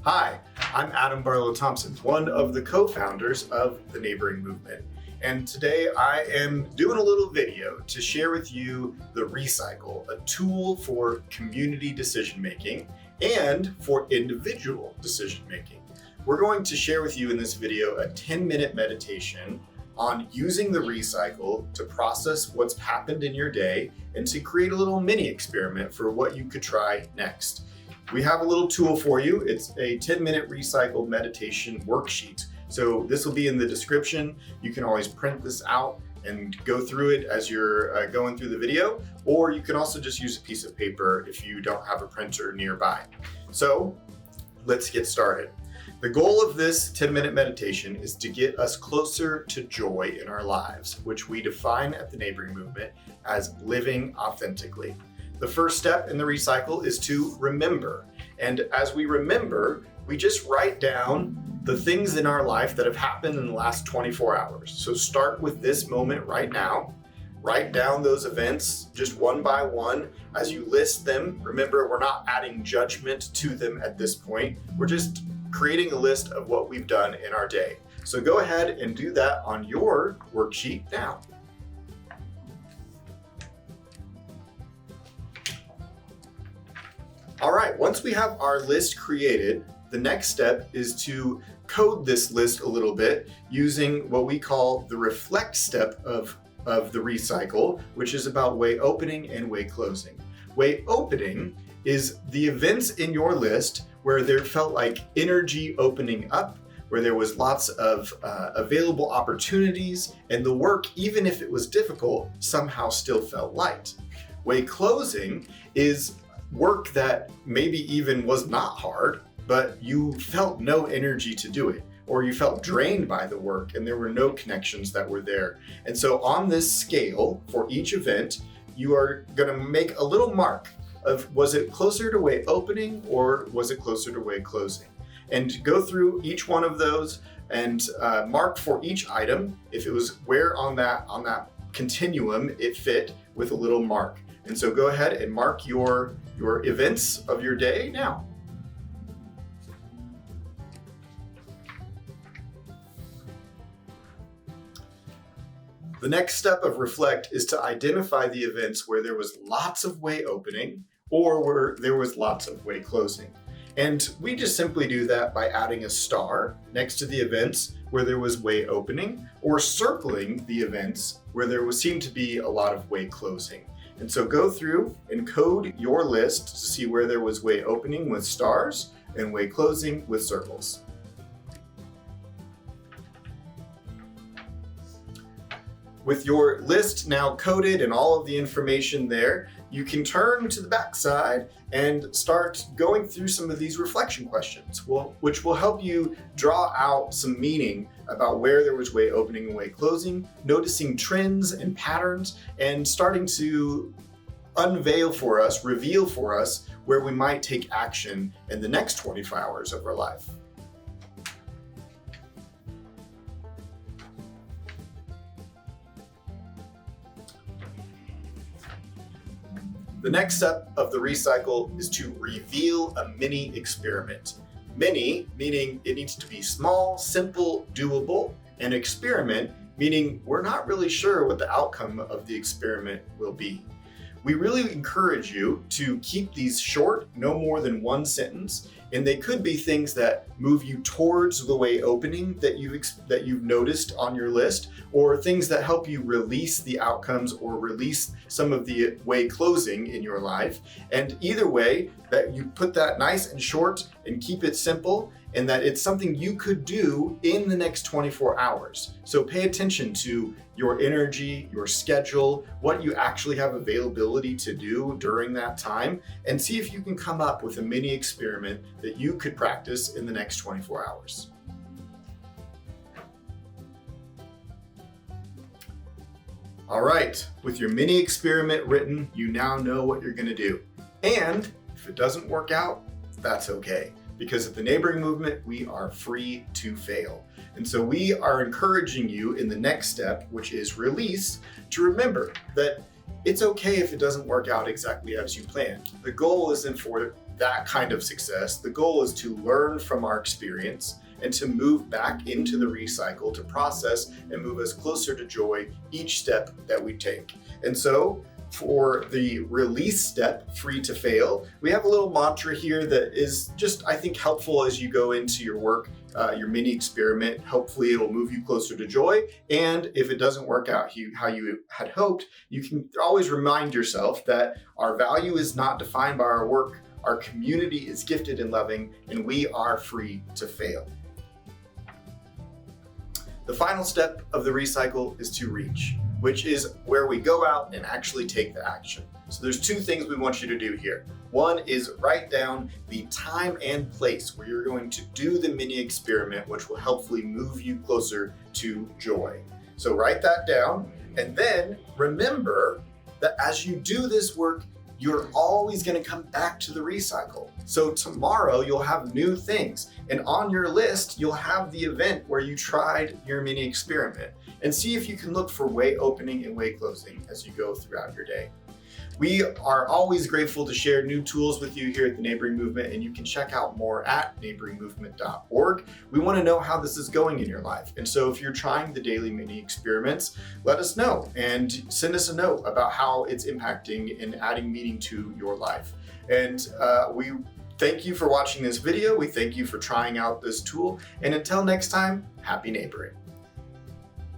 Hi, I'm Adam Barlow Thompson, one of the co-founders of the Neighboring Movement. And today I am doing a little video to share with you the ReCycle, a tool for community decision-making and for individual decision-making. We're going to share with you in this video a 10-minute meditation on using the ReCycle to process what's happened in your day and to create a little mini experiment for what you could try next. We have a little tool for you. It's a 10-minute ReCycle meditation worksheet. So this will be in the description. You can always print this out and go through it as you're going through the video, or you can also just use a piece of paper if you don't have a printer nearby. So let's get started. The goal of this 10-minute meditation is to get us closer to joy in our lives, which we define at the Neighboring Movement as living authentically. The first step in the ReCycle is to remember. And as we remember, we just write down the things in our life that have happened in the last 24 hours. So start with this moment right now. Write down those events just one by one. As you list them, remember, we're not adding judgment to them at this point. We're just creating a list of what we've done in our day. So go ahead and do that on your worksheet now. All right, once we have our list created, the next step is to code this list a little bit using what we call the reflect step of the ReCycle, which is about way opening and way closing. Way opening is the events in your list where there felt like energy opening up, where there was lots of available opportunities, and the work, even if it was difficult, somehow still felt light. Way closing is work that maybe even was not hard, but you felt no energy to do it, or you felt drained by the work and there were no connections that were there. And so on this scale for each event, you are gonna make a little mark of, was it closer to way opening or was it closer to way closing? And go through each one of those and mark for each item if it was where on that continuum it fit with a little mark. And so go ahead and mark your events of your day now. The next step of reflect is to identify the events where there was lots of way opening or where there was lots of way closing. And we just simply do that by adding a star next to the events where there was way opening, or circling the events where there seemed to be a lot of way closing. And so go through and code your list to see where there was way opening with stars and way closing with circles. With your list now coded and all of the information there, you can turn to the backside and start going through some of these reflection questions, which will help you draw out some meaning about where there was way opening and way closing, noticing trends and patterns, and starting to reveal for us where we might take action in the next 24 hours of our life. The next step of the ReCycle is to reveal a mini experiment. Mini meaning it needs to be small, simple, doable, and experiment meaning we're not really sure what the outcome of the experiment will be. We really encourage you to keep these short, no more than one sentence, and they could be things that move you towards the way opening that you've noticed on your list, or things that help you release the outcomes or release some of the way closing in your life. And either way, that you put that nice and short and keep it simple, and that it's something you could do in the next 24 hours. So pay attention to your energy, your schedule, what you actually have availability to do during that time, and see if you can come up with a mini experiment that you could practice in the next 24 hours. All right, with your mini experiment written, you now know what you're gonna do. And if it doesn't work out, that's okay. Because at the Neighboring Movement, we are free to fail. And so we are encouraging you in the next step, which is release, to remember that it's okay if it doesn't work out exactly as you planned. The goal isn't for that kind of success, the goal is to learn from our experience and to move back into the ReCycle to process and move us closer to joy each step that we take. And so for the release step, free to fail, we have a little mantra here that is just, I think, helpful as you go into your work, your mini experiment. Hopefully it'll move you closer to joy. And if it doesn't work out how you had hoped, you can always remind yourself that our value is not defined by our work. Our community is gifted and loving, and we are free to fail. The final step of the ReCycle is to reach, which is where we go out and actually take the action. So there's two things we want you to do here. One is write down the time and place where you're going to do the mini experiment, which will hopefully move you closer to joy. So write that down, and then remember that as you do this work, you're always going to come back to the ReCycle. So tomorrow you'll have new things, and on your list you'll have the event where you tried your mini experiment, and see if you can look for way opening and way closing as you go throughout your day. We are always grateful to share new tools with you here at the Neighboring Movement, and you can check out more at neighboringmovement.org. We want to know how this is going in your life. And so if you're trying the daily mini experiments, let us know and send us a note about how it's impacting and adding meaning to your life. And we thank you for watching this video. We thank you for trying out this tool. And until next time, happy neighboring.